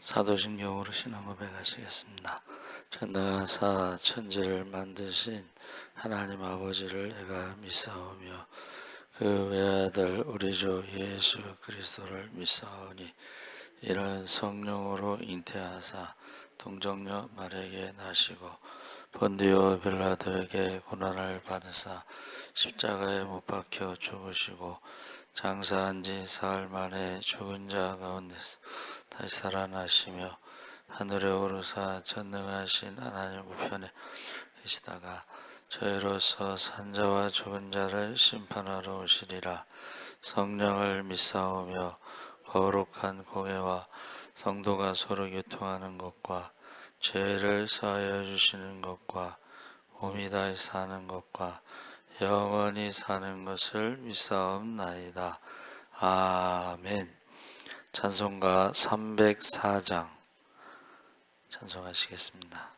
사도신경으로 신앙 고백하시겠습니다. 전능하사 천지를 만드신 하나님 아버지를 내가 믿사오며 그 외아들 우리 주 예수 그리스도를 믿사오니 이는 성령으로 잉태하사 동정녀 마리아에게 나시고 본디오 빌라도에게 고난을 받으사 십자가에 못 박혀 죽으시고 장사한 지 사흘 만에 죽은 자 가운데서 다시 살아나시며 하늘에 오르사 전능하신 하나님 우편에 계시다가 저희로서 산자와 죽은 자를 심판하러 오시리라. 성령을 믿사오며 거룩한 공회와 성도가 서로 교통하는 것과 죄를 사하여 주시는 것과 몸이 다시 사는 것과 영원히 사는 것을 믿사옵나이다. 아멘. 찬송가 304장 찬송하시겠습니다.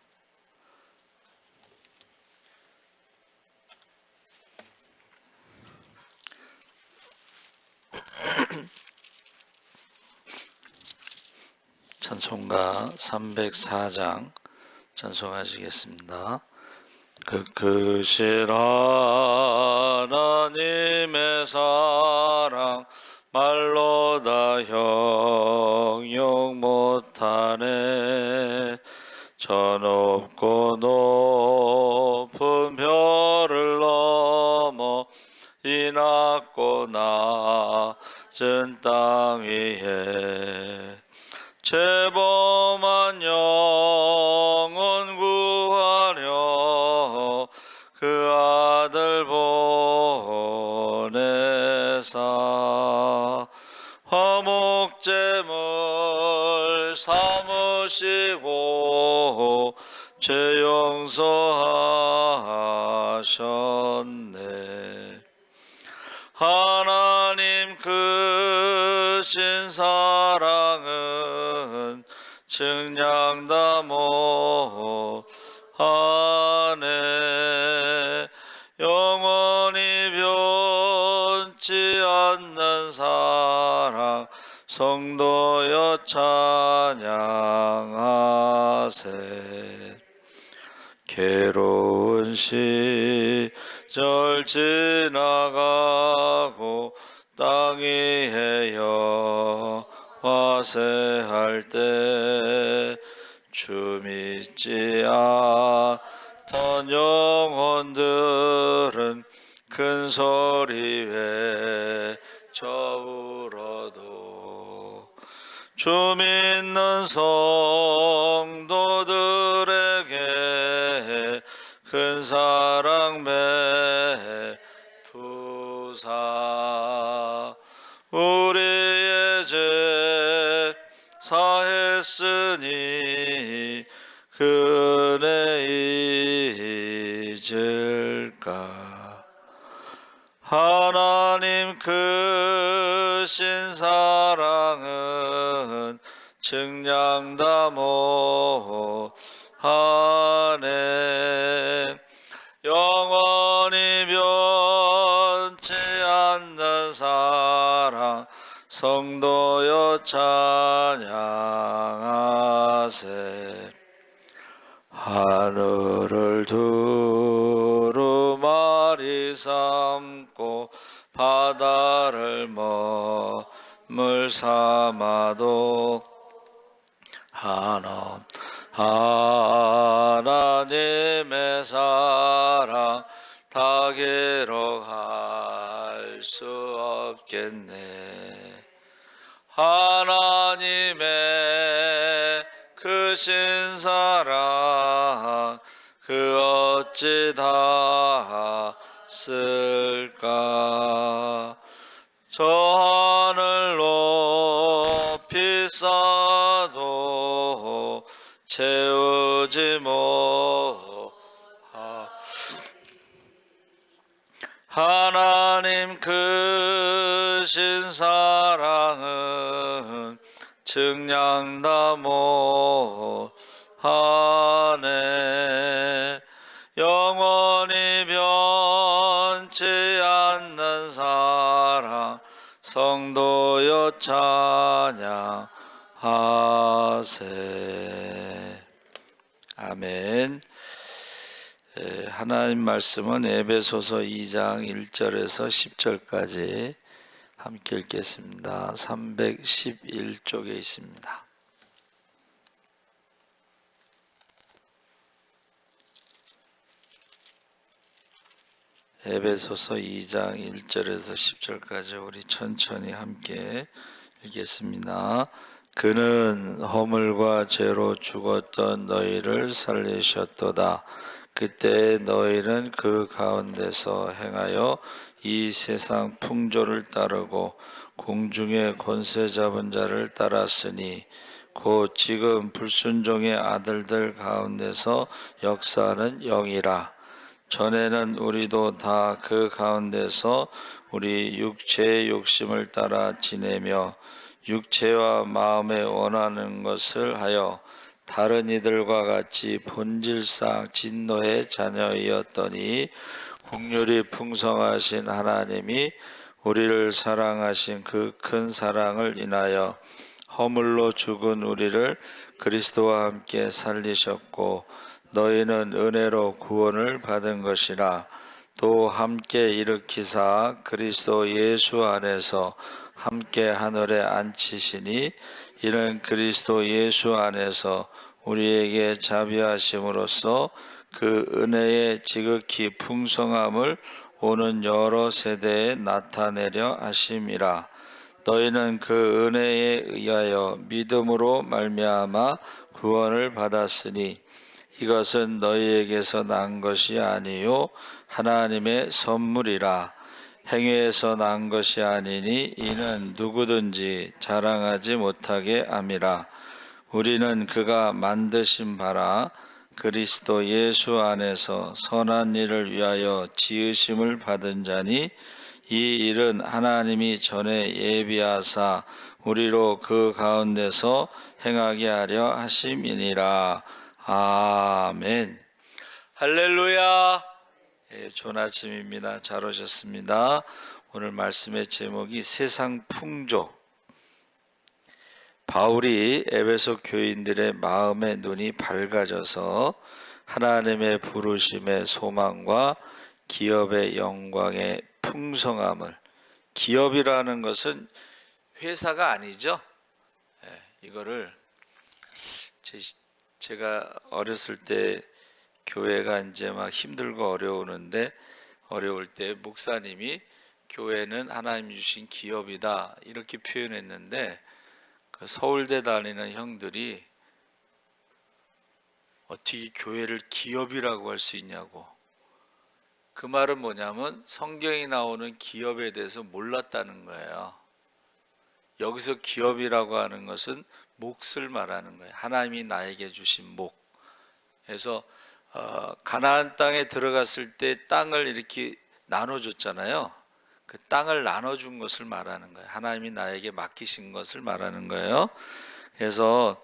찬송가 304장 찬송하시겠습니다. 그 크신 하나님의 사랑 말로 다 형용 못하네. 저 높고 높은 별을 넘어 이 낮고 낮은 땅 위에 죄범한 영혼 구하려 그 아들 보내사 화목제물 삼으시고 죄 용서하셨네. 하나님 크신 사랑은 증량다 못하네. 영원히 변치 않는 사랑 성도여 찬양하세. 괴로운 시절 지나가고 땅 위에 여화세할 때 주 믿지 않던 영혼들은 큰 소리 외쳐 울어도 주 믿는 성도들에게 큰 사랑 베푸사 우리의 죄 사했으니 그 은혜 잊을까. 하나님 크신 사랑은 증량다 못하네. 영원히 변치 않는 사랑 성도여 찬양하세. 하늘을 두루마리 삼고 바다를 머물 삼아도 하나님의 사랑 다 기록할 수 없겠네. 하나님의 크신 사랑 그 어찌 다 쓸까. 저 하늘 높이 쌓아도 채우지 못하. 하나님 크신 사랑은 증량다 못하네. 영원히 변치 않는 사랑 성도여 찬양하세. 하세. 아멘. 하나님 말씀은 에베소서 2장 1절에서 10절까지 함께 읽겠습니다. 311쪽에 있습니다. 에베소서 2장 1절에서 10절까지 우리 천천히 함께 읽겠습니다. 그는 허물과 죄로 죽었던 너희를 살리셨도다. 그때 너희는 그 가운데서 행하여 이 세상 풍조를 따르고 공중의 권세 잡은 자를 따랐으니 곧 지금 불순종의 아들들 가운데서 역사하는 영이라. 전에는 우리도 다 그 가운데서 우리 육체의 욕심을 따라 지내며 육체와 마음에 원하는 것을 하여 다른 이들과 같이 본질상 진노의 자녀이었더니 긍휼이 풍성하신 하나님이 우리를 사랑하신 그 큰 사랑을 인하여 허물로 죽은 우리를 그리스도와 함께 살리셨고 너희는 은혜로 구원을 받은 것이라. 또 함께 일으키사 그리스도 예수 안에서 함께 하늘에 앉히시니 이는 그리스도 예수 안에서 우리에게 자비하심으로써 그 은혜의 지극히 풍성함을 오는 여러 세대에 나타내려 하심이라. 너희는 그 은혜에 의하여 믿음으로 말미암아 구원을 받았으니 이것은 너희에게서 난 것이 아니요 하나님의 선물이라. 행위에서 난 것이 아니니 이는 누구든지 자랑하지 못하게 함이라. 우리는 그가 만드신 바라 그리스도 예수 안에서 선한 일을 위하여 지으심을 받은 자니 이 일은 하나님이 전에 예비하사 우리로 그 가운데서 행하게 하려 하심이니라. 아멘. 할렐루야. 좋은 아침입니다. 잘 오셨습니다. 오늘 말씀의 제목이 세상 풍조. 바울이 에베소 교인들의 마음의 눈이 밝아져서 하나님의 부르심의 소망과 기업의 영광의 풍성함을, 기업이라는 것은 회사가 아니죠. 이거를 제가 어렸을 때 교회가 이제 막 힘들고 어려울 때 목사님이 교회는 하나님 주신 기업이다 이렇게 표현했는데, 그 서울대 다니는 형들이 어떻게 교회를 기업이라고 할 수 있냐고. 그 말은 뭐냐면 성경이 나오는 기업에 대해서 몰랐다는 거예요. 여기서 기업이라고 하는 것은 몫을 말하는 거예요. 하나님이 나에게 주신 목. 그래서 가나안 땅에 들어갔을 때 땅을 이렇게 나눠줬잖아요. 그 땅을 나눠준 것을 말하는 거예요. 하나님이 나에게 맡기신 것을 말하는 거예요. 그래서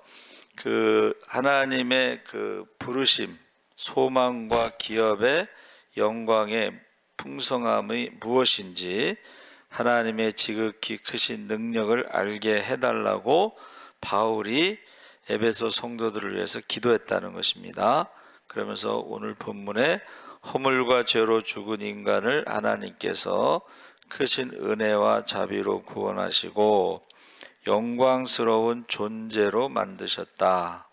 그 하나님의 그 부르심, 소망과 기업의 영광의 풍성함이 무엇인지 하나님의 지극히 크신 능력을 알게 해달라고 바울이 에베소 성도들을 위해서 기도했다는 것입니다. 그러면서 오늘 본문에 허물과 죄로 죽은 인간을 하나님께서 크신 은혜와 자비로 구원하시고 영광스러운 존재로 만드셨다.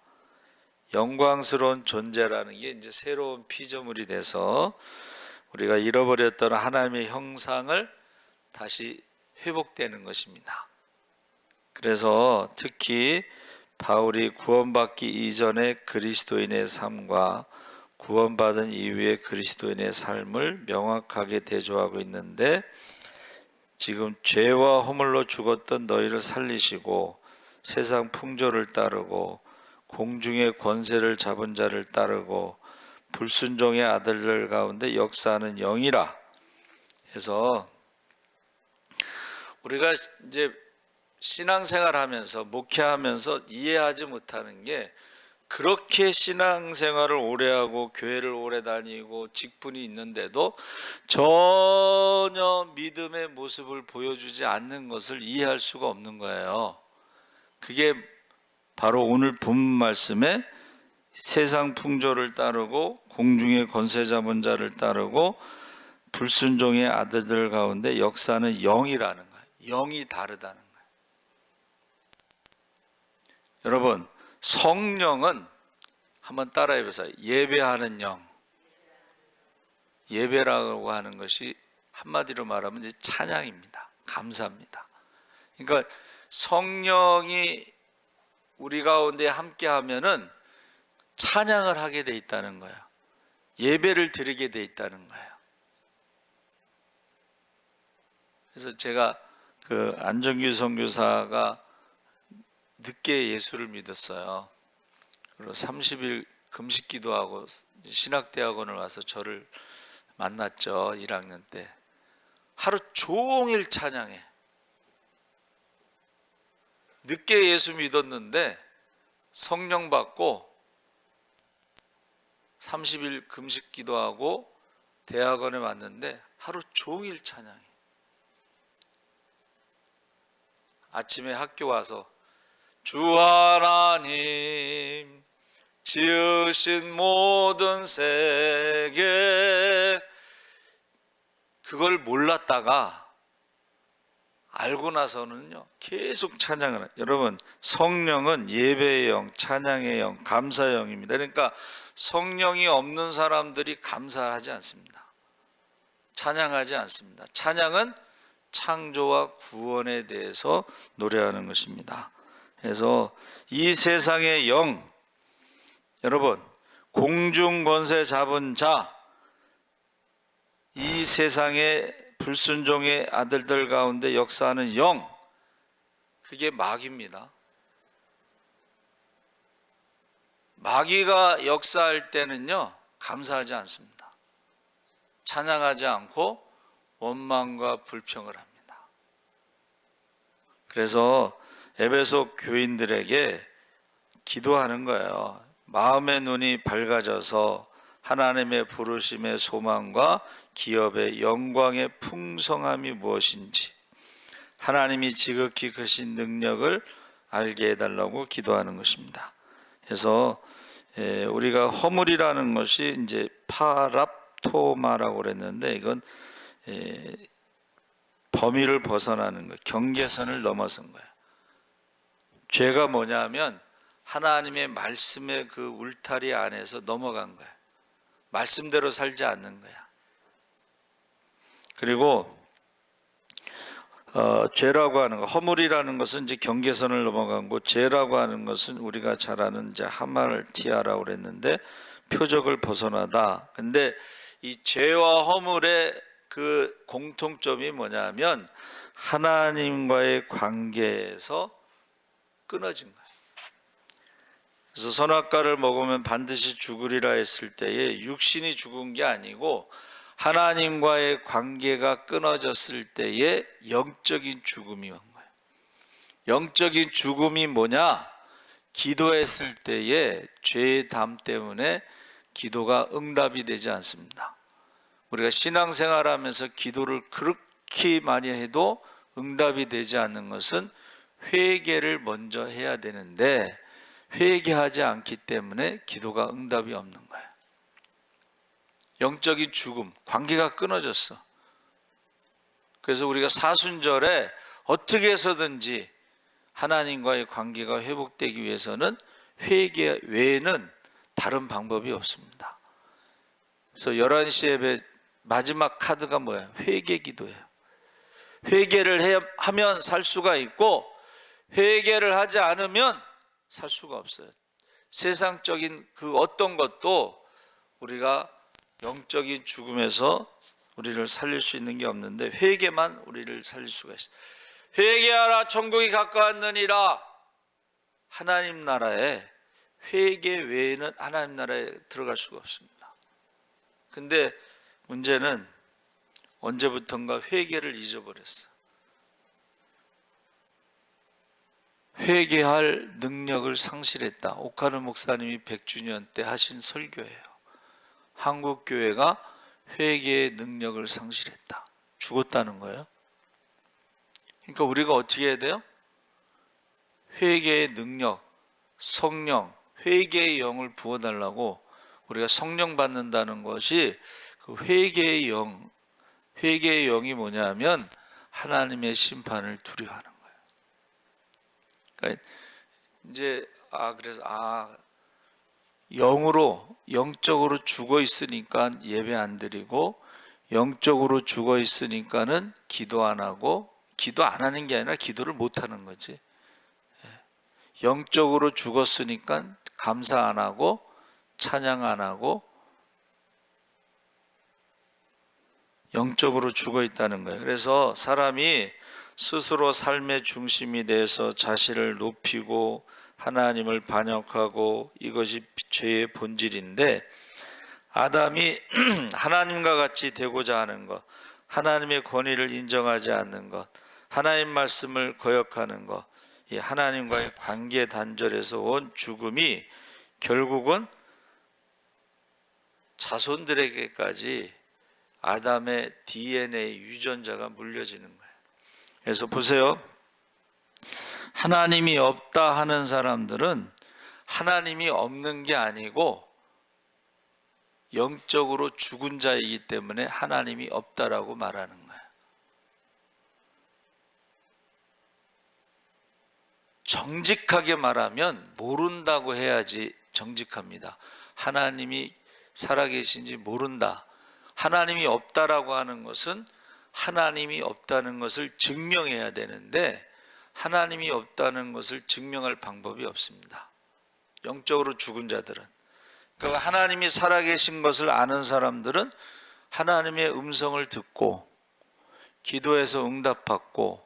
영광스러운 존재라는 게 이제 새로운 피조물이 돼서 우리가 잃어버렸던 하나님의 형상을 다시 회복되는 것입니다. 그래서 특히 바울이 구원받기 이전의 그리스도인의 삶과 구원받은 이후의 그리스도인의 삶을 명확하게 대조하고 있는데, 지금 죄와 허물로 죽었던 너희를 살리시고 세상 풍조를 따르고 공중의 권세를 잡은 자를 따르고 불순종의 아들들 가운데 역사하는 영이라. 그래서 우리가 이제 신앙생활하면서 목회하면서 이해하지 못하는 게, 그렇게 신앙생활을 오래 하고 교회를 오래 다니고 직분이 있는데도 전혀 믿음의 모습을 보여주지 않는 것을 이해할 수가 없는 거예요. 그게 바로 오늘 본문 말씀에 세상 풍조를 따르고 공중의 권세 잡은 자를 따르고 불순종의 아들들 가운데 역사는 영이라는 거예요. 영이 다르다는 거예요. 여러분, 성령은 한번 따라해 보세요. 예배하는 영. 예배라고 하는 것이 한마디로 말하면 이제 찬양입니다. 감사합니다. 그러니까 성령이 우리 가운데 함께 하면은 찬양을 하게 돼 있다는 거예요. 예배를 드리게 돼 있다는 거예요. 그래서 제가 그 안정규 선교사가 늦게 예수를 믿었어요. 그리고 30일 금식 기도하고 신학대학원을 와서 저를 만났죠. 1학년 때. 하루 종일 찬양해. 늦게 예수 믿었는데 성령 받고 30일 금식 기도하고 대학원에 왔는데 하루 종일 찬양해. 아침에 학교 와서 주 하나님 지으신 모든 세계, 그걸 몰랐다가 알고 나서는요 계속 찬양을 해요. 여러분, 성령은 예배의 영, 찬양의 영, 감사의 영입니다. 그러니까 성령이 없는 사람들이 감사하지 않습니다. 찬양하지 않습니다. 찬양은 창조와 구원에 대해서 노래하는 것입니다. 그래서 이 세상의 영, 여러분, 공중 권세 잡은 자, 이 세상의 불순종의 아들들 가운데 역사하는 영, 그게 마귀입니다. 마귀가 역사할 때는요 감사하지 않습니다. 찬양하지 않고 원망과 불평을 합니다. 그래서 에베소 교인들에게 기도하는 거예요. 마음의 눈이 밝아져서 하나님의 부르심의 소망과 기업의 영광의 풍성함이 무엇인지, 하나님이 지극히 크신 능력을 알게 해달라고 기도하는 것입니다. 그래서 우리가 허물이라는 것이 이제 파랍토마라고 그랬는데, 이건 범위를 벗어나는 거예요. 경계선을 넘어선 거예요. 죄가 뭐냐면 하나님의 말씀의 그 울타리 안에서 넘어간 거예요. 말씀대로 살지 않는 거야. 그리고 죄라고 하는 거, 허물이라는 것은 이제 경계선을 넘어간 거, 죄라고 하는 것은 우리가 잘 아는 이제 하말티아라고 그랬는데 표적을 벗어나다. 근데 이 죄와 허물의 그 공통점이 뭐냐면 하나님과의 관계에서 끊어진 거예요. 그래서 선악과를 먹으면 반드시 죽으리라 했을 때에 육신이 죽은 게 아니고 하나님과의 관계가 끊어졌을 때에 영적인 죽음이 온 거예요. 영적인 죽음이 뭐냐? 기도했을 때에 죄의 담 때문에 기도가 응답이 되지 않습니다. 우리가 신앙생활하면서 기도를 그렇게 많이 해도 응답이 되지 않는 것은 회개를 먼저 해야 되는데 회개하지 않기 때문에 기도가 응답이 없는 거예요. 영적인 죽음, 관계가 끊어졌어. 그래서 우리가 사순절에 어떻게 해서든지 하나님과의 관계가 회복되기 위해서는 회개 외에는 다른 방법이 없습니다. 그래서 11시 예배 마지막 카드가 뭐예요? 회개 기도예요. 회개를 하면 살 수가 있고 회개를 하지 않으면 살 수가 없어요. 세상적인 그 어떤 것도 우리가 영적인 죽음에서 우리를 살릴 수 있는 게 없는데 회개만 우리를 살릴 수가 있어요. 회개하라 천국이 가까웠느니라. 하나님 나라에 회개 외에는 하나님 나라에 들어갈 수가 없습니다. 근데 문제는 언제부턴가 회개를 잊어버렸어. 회개할 능력을 상실했다. 오카노 목사님이 100주년 때 하신 설교예요. 한국 교회가 회개의 능력을 상실했다. 죽었다는 거예요. 그러니까 우리가 어떻게 해야 돼요? 회개의 능력, 성령, 회개의 영을 부어달라고 우리가 성령 받는다는 것이 그 회개의 영, 회개의 영이 뭐냐면 하나님의 심판을 두려워하는 거예요. 그러니까 이제 그래서 영적으로 죽어 있으니까 예배 안 드리고, 영적으로 죽어 있으니까는 기도 안 하고, 기도 안 하는 게 아니라 기도를 못 하는 거지. 영적으로 죽었으니까 감사 안 하고 찬양 안 하고 영적으로 죽어 있다는 거예요. 그래서 사람이 스스로 삶의 중심이 돼서 자신을 높이고 하나님을 반역하고, 이것이 죄의 본질인데, 아담이 하나님과 같이 되고자 하는 것, 하나님의 권위를 인정하지 않는 것, 하나님 말씀을 거역하는 것, 이 하나님과의 관계 단절에서 온 죽음이 결국은 자손들에게까지 아담의 DNA 유전자가 물려지는 거예요. 그래서 보세요. 하나님이 없다 하는 사람들은 하나님이 없는 게 아니고 영적으로 죽은 자이기 때문에 하나님이 없다라고 말하는 거예요. 정직하게 말하면 모른다고 해야지 정직합니다. 하나님이 살아계신지 모른다. 하나님이 없다라고 하는 것은 하나님이 없다는 것을 증명해야 되는데, 하나님이 없다는 것을 증명할 방법이 없습니다. 영적으로 죽은 자들은. 그러니까 하나님이 살아계신 것을 아는 사람들은 하나님의 음성을 듣고 기도해서 응답받고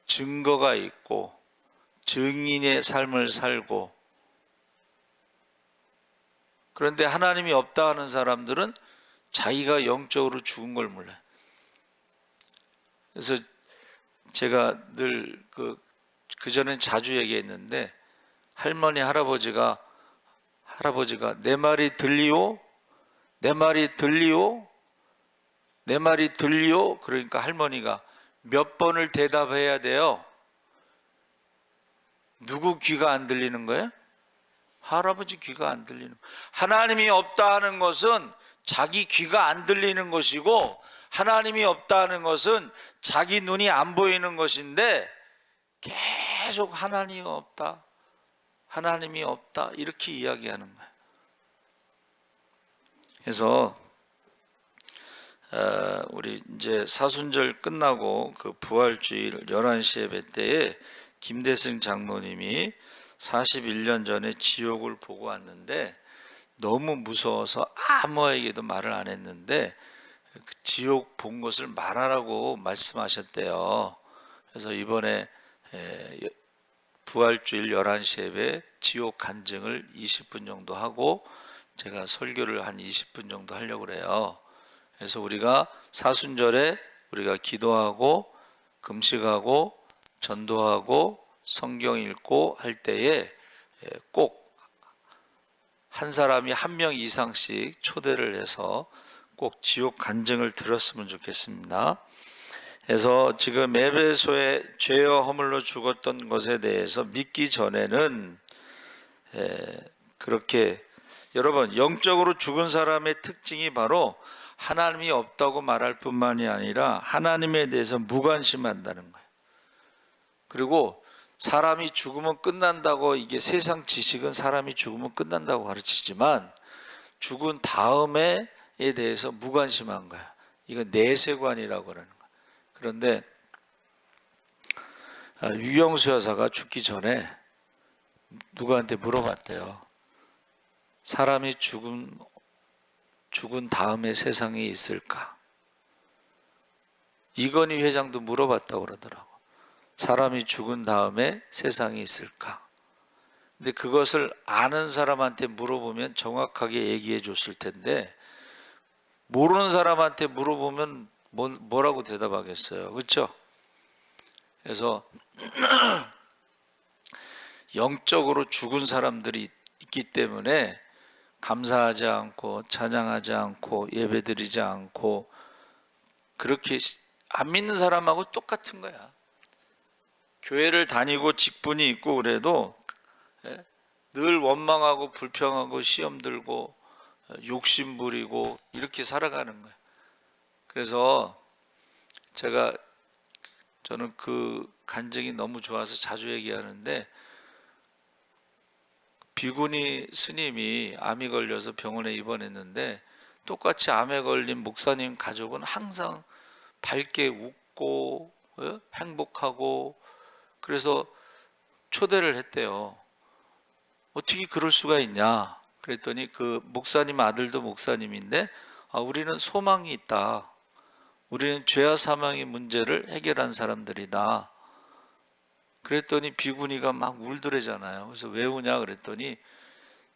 증거가 있고 증인의 삶을 살고, 그런데 하나님이 없다 하는 사람들은 자기가 영적으로 죽은 걸 몰라요. 그래서 제가 늘 그전엔 자주 얘기했는데, 할머니 할아버지가 내 말이 들리오? 내 말이 들리오? 내 말이 들리오? 그러니까 할머니가 몇 번을 대답해야 돼요? 누구 귀가 안 들리는 거예요? 할아버지 귀가 안 들리는 거예요. 하나님이 없다 하는 것은 자기 귀가 안 들리는 것이고, 하나님이 없다 하는 것은 자기 눈이 안 보이는 것인데, 계속 하나님이 없다, 하나님이 없다 이렇게 이야기하는 거예요. 그래서 우리 이제 사순절 끝나고 그 부활주일 11시 예배 때에 김대승 장로님이 41년 전에 지옥을 보고 왔는데 너무 무서워서 아무에게도 말을 안 했는데, 그 지옥 본 것을 말하라고 말씀하셨대요. 그래서 이번에 부활주일 11시 예배 지옥 간증을 20분 정도 하고, 제가 설교를 한 20분 정도 하려고 그래요. 그래서 우리가 사순절에 우리가 기도하고 금식하고 전도하고 성경 읽고 할 때에 꼭 한 사람이 한 명 이상씩 초대를 해서 꼭 지옥 간증을 들었으면 좋겠습니다. 그래서 지금 에베소의 죄와 허물로 죽었던 것에 대해서 믿기 전에는 그렇게, 여러분, 영적으로 죽은 사람의 특징이 바로 하나님이 없다고 말할 뿐만이 아니라 하나님에 대해서 무관심한다는 거예요. 그리고 사람이 죽으면 끝난다고, 이게 세상 지식은 사람이 죽으면 끝난다고 가르치지만 죽은 다음에 대해서 무관심한 거야. 이건 내세관이라고 하는 거야. 그런데 유경수 여사가 죽기 전에 누구한테 물어봤대요. 사람이 죽은 다음에 세상에 있을까? 이건희 회장도 물어봤다고 그러더라고. 사람이 죽은 다음에 세상에 있을까? 근데 그것을 아는 사람한테 물어보면 정확하게 얘기해 줬을 텐데, 모르는 사람한테 물어보면 뭐라고 대답하겠어요? 그렇죠? 그래서 영적으로 죽은 사람들이 있기 때문에 감사하지 않고 찬양하지 않고 예배드리지 않고, 그렇게 안 믿는 사람하고 똑같은 거야. 교회를 다니고 직분이 있고 그래도 예? 늘 원망하고 불평하고 시험 들고 욕심 부리고 이렇게 살아가는 거예요. 그래서 저는 그 간증이 너무 좋아서 자주 얘기하는데, 비구니 스님이 암이 걸려서 병원에 입원했는데 똑같이 암에 걸린 목사님 가족은 항상 밝게 웃고 행복하고, 그래서 초대를 했대요. 어떻게 그럴 수가 있냐 그랬더니, 그 목사님 아들도 목사님인데, 우리는 소망이 있다, 우리는 죄와 사망의 문제를 해결한 사람들이다. 그랬더니 비구니가 막 울더래잖아요. 그래서 왜 우냐 그랬더니,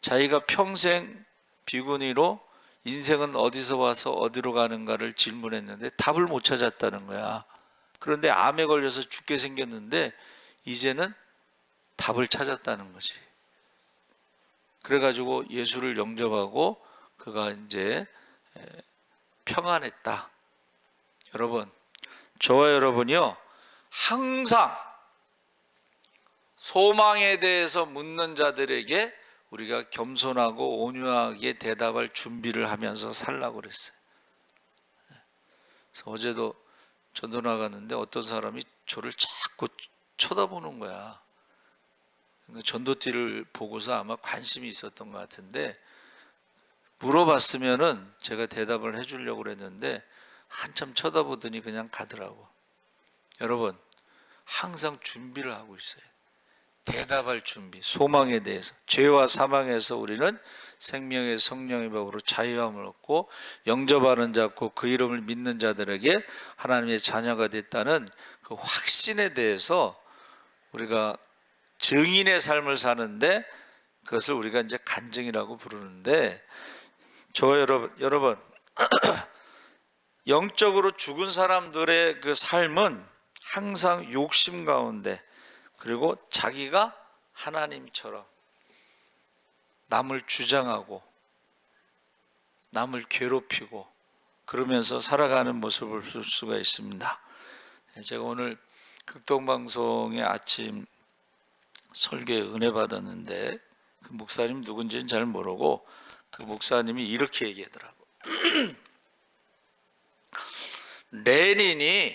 자기가 평생 비구니로 인생은 어디서 와서 어디로 가는가를 질문했는데 답을 못 찾았다는 거야. 그런데 암에 걸려서 죽게 생겼는데 이제는 답을 찾았다는 거지. 그래가지고 예수를 영접하고 그가 이제 평안했다. 여러분, 저와 여러분이요, 항상 소망에 대해서 묻는 자들에게 우리가 겸손하고 온유하게 대답할 준비를 하면서 살라고 그랬어요. 그래서 어제도 전도 나갔는데 어떤 사람이 저를 자꾸 쳐다보는 거야. 전도띠를 보고서 아마 관심이 있었던 것 같은데, 물어봤으면은 제가 대답을 해주려고 그랬는데 한참 쳐다보더니 그냥 가더라고. 여러분, 항상 준비를 하고 있어요. 대답할 준비, 소망에 대해서. 죄와 사망에서 우리는 생명의 성령의 법으로 자유함을 얻고 영접하는 자고 그 이름을 믿는 자들에게 하나님의 자녀가 됐다는 그 확신에 대해서 우리가 증인의 삶을 사는데, 그것을 우리가 이제 간증이라고 부르는데, 저와 여러분 영적으로 죽은 사람들의 그 삶은 항상 욕심 가운데, 그리고 자기가 하나님처럼 남을 주장하고 남을 괴롭히고 그러면서 살아가는 모습을 볼 수가 있습니다. 제가 오늘 극동방송의 아침 설교에 은혜 받았는데, 그 목사님 누군지는 잘 모르고 그 목사님이 이렇게 얘기하더라고. 레닌이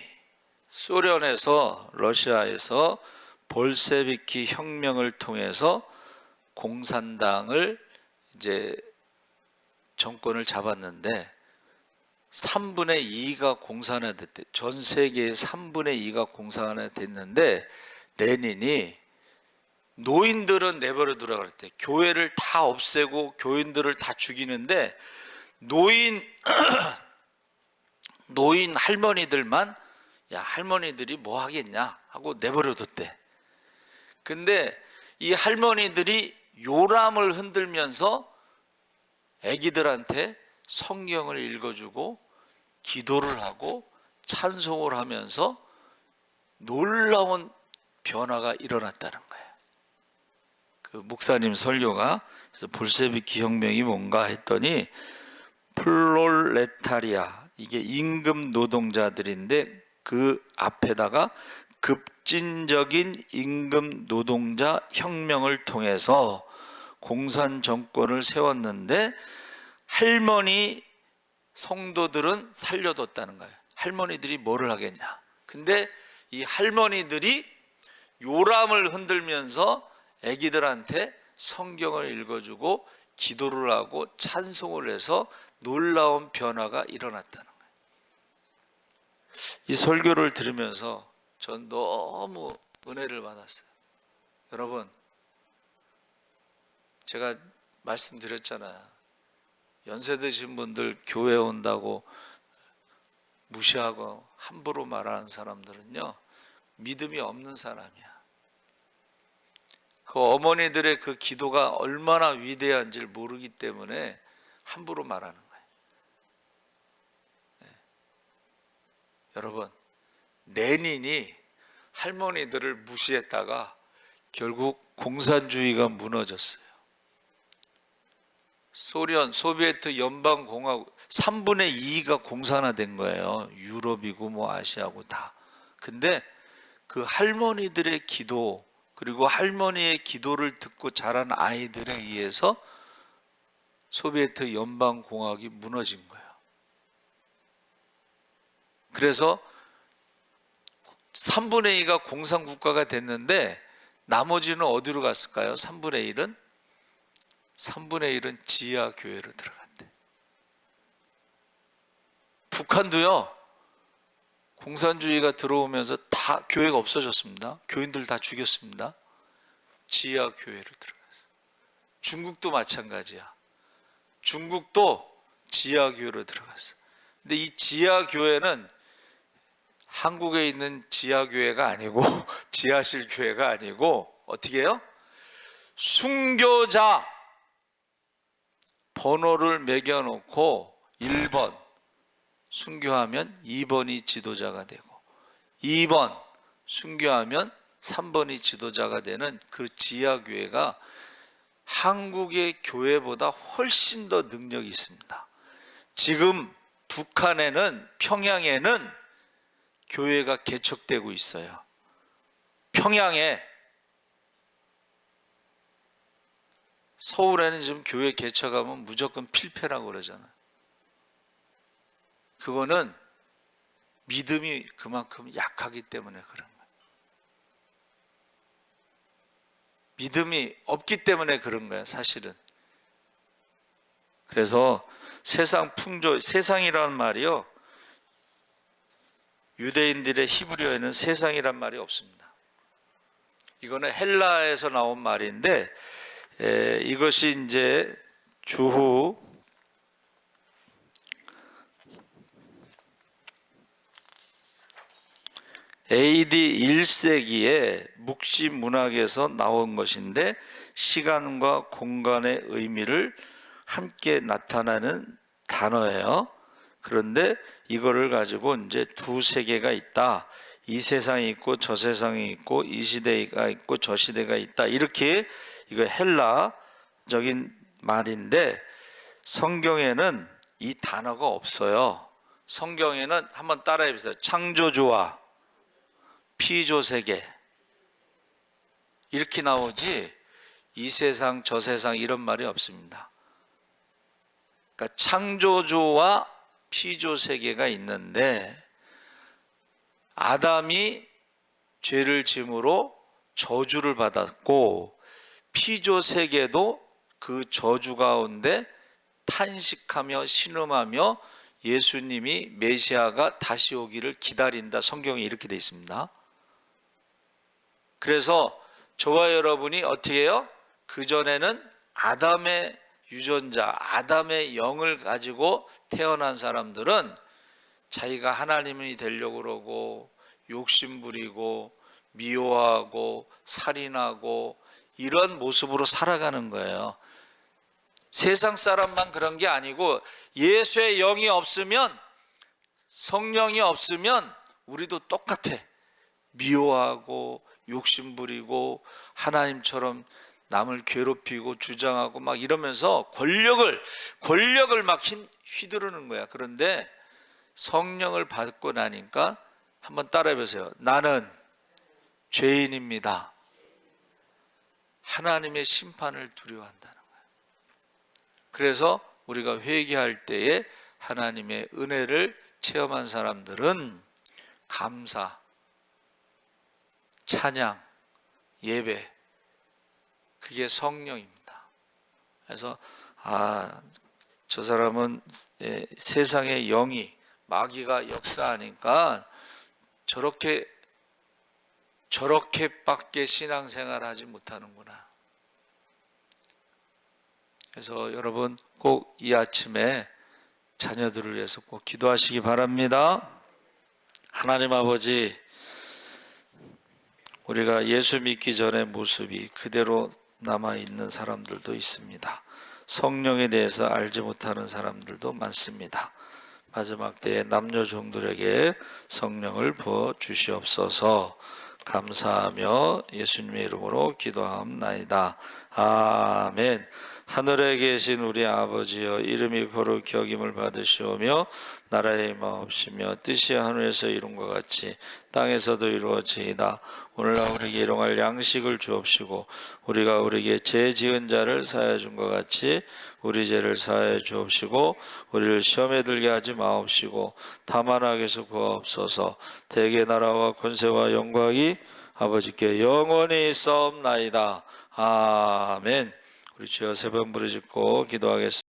소련에서, 러시아에서 볼세비키 혁명을 통해서 공산당을 이제 정권을 잡았는데 3분의 2가 공산화됐대. 전 세계의 3분의 2가 공산화됐는데, 레닌이 노인들은 내버려 두라 그랬대. 교회를 다 없애고 교인들을 다 죽이는데 노인 할머니들만, 야, 할머니들이 뭐 하겠냐 하고 내버려 뒀대. 근데 이 할머니들이 요람을 흔들면서 아기들한테 성경을 읽어주고 기도를 하고 찬송을 하면서 놀라운 변화가 일어났다는 거예요. 그 목사님 설교가, 그래서 볼세비키 혁명이 뭔가 했더니, 플롤레타리아, 이게 임금 노동자들인데 그 앞에다가 급진적인 임금 노동자 혁명을 통해서 공산 정권을 세웠는데, 할머니 성도들은 살려뒀다는 거예요. 할머니들이 뭐를 하겠냐. 근데 이 할머니들이 요람을 흔들면서 아기들한테 성경을 읽어주고 기도를 하고 찬송을 해서 놀라운 변화가 일어났다는 거예요. 이 설교를 들으면서 전 너무 은혜를 받았어요. 여러분, 제가 말씀드렸잖아요. 연세 드신 분들 교회 온다고 무시하고 함부로 말하는 사람들은요, 믿음이 없는 사람이야. 그 어머니들의 그 기도가 얼마나 위대한지를 모르기 때문에 함부로 말하는 거예요. 네. 여러분, 레닌이 할머니들을 무시했다가 결국 공산주의가 무너졌어요. 소비에트 연방공화국 3분의 2가 공산화된 거예요. 유럽이고 뭐 아시아고 다. 근데 그 할머니들의 기도, 그리고 할머니의 기도를 듣고 자란 아이들에 의해서 소비에트 연방공화국이 무너진 거예요. 그래서 3분의 2가 공산국가가 됐는데 나머지는 어디로 갔을까요? 3분의 1은? 3분의 1은 지하교회로 들어갔대. 북한도요, 공산주의가 들어오면서 다 교회가 없어졌습니다. 교인들 다 죽였습니다. 지하교회로 들어갔어요. 중국도 마찬가지야. 중국도 지하교회로 들어갔어요. 근데 이 지하교회는 한국에 있는 지하교회가 아니고 지하실 교회가 아니고 어떻게 해요? 순교자 번호를 매겨놓고 1번 순교하면 2번이 지도자가 되고 2번 순교하면 3번이 지도자가 되는 그 지하교회가 한국의 교회보다 훨씬 더 능력이 있습니다. 지금 북한에는, 평양에는 교회가 개척되고 있어요. 평양에. 서울에는 지금 교회 개척하면 무조건 필패라고 그러잖아요. 그거는 믿음이 그만큼 약하기 때문에 그런 거예요. 믿음이 없기 때문에 그런 거예요, 사실은. 그래서 세상 풍조, 세상이라는 말이요, 유대인들의 히브리어에는 세상이란 말이 없습니다. 이거는 헬라에서 나온 말인데, 이것이 이제 주후 AD 1세기에 묵시 문학에서 나온 것인데 시간과 공간의 의미를 함께 나타내는 단어예요. 그런데 이거를 가지고 이제 두 세계가 있다. 이 세상이 있고 저 세상이 있고 이 시대가 있고 저 시대가 있다. 이렇게 이거 헬라적인 말인데 성경에는 이 단어가 없어요. 성경에는 한번 따라해 보세요. 창조주와 피조세계 이렇게 나오지 이 세상 저 세상 이런 말이 없습니다. 그러니까 창조주와 피조세계가 있는데 아담이 죄를 지음으로 저주를 받았고 피조세계도 그 저주 가운데 탄식하며 신음하며 예수님이 메시아가 다시 오기를 기다린다. 성경에 이렇게 되어 있습니다. 그래서 저와 여러분이 어떻게 해요? 그전에는 아담의 유전자, 아담의 영을 가지고 태어난 사람들은 자기가 하나님이 되려고 그러고 욕심부리고 미워하고 살인하고 이런 모습으로 살아가는 거예요. 세상 사람만 그런 게 아니고 예수의 영이 없으면, 성령이 없으면 우리도 똑같아. 미워하고 욕심부리고 하나님처럼 남을 괴롭히고 주장하고 막 이러면서 권력을 막 휘두르는 거야. 그런데 성령을 받고 나니까 한번 따라해 보세요. 나는 죄인입니다. 하나님의 심판을 두려워한다는 거예요. 그래서 우리가 회개할 때에 하나님의 은혜를 체험한 사람들은 감사, 찬양, 예배, 그게 성령입니다. 그래서 저 사람은 세상의 영이 마귀가 역사하니까 저렇게밖에 신앙생활 하지 못하는구나. 그래서 여러분 꼭 이 아침에 자녀들을 위해서 꼭 기도하시기 바랍니다. 하나님 아버지, 우리가 예수 믿기 전의 모습이 그대로 남아있는 사람들도 있습니다. 성령에 대해서 알지 못하는 사람들도 많습니다. 마지막 때에 남녀 종들에게 성령을 부어 주시옵소서. 감사하며 예수님의 이름으로 기도하옵나이다. 아멘. 하늘에 계신 우리 아버지여 이름이 거룩히 여김을 받으시오며 나라의 임하옵시며 뜻이 하늘에서 이룬 것 같이 땅에서도 이루어지이다. 오늘날 우리에게 일용할 양식을 주옵시고 우리가 우리에게 죄 지은 자를 사하여 준 것 같이 우리 죄를 사하여 주옵시고 우리를 시험에 들게 하지 마옵시고 다만 악에서 구하옵소서. 대개 나라와 권세와 영광이 아버지께 영원히 있사옵나이다. 아멘. 우리 주여 세 번 부르짖고 기도하겠습니다.